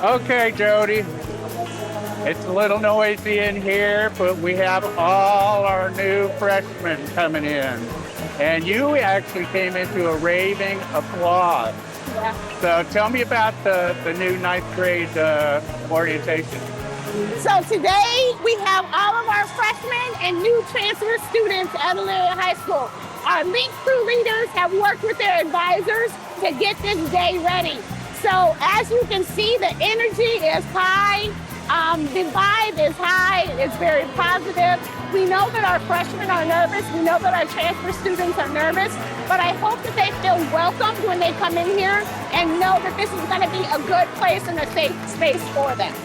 Okay, Jody. It's a little noisy in here, but we have all our new freshmen coming in. And you actually came into a raving applause. Yeah. So tell me about the new ninth grade orientation. So today we have all of our freshmen and new transfer students at Elyria High School. Our Link Crew leaders have worked with their advisors to get this day ready. So as you can see, the energy is high, the vibe is high, it's very positive. We know that our freshmen are nervous, we know that our transfer students are nervous, but I hope that they feel welcomed when they come in here and know that this is going to be a good place and a safe space for them.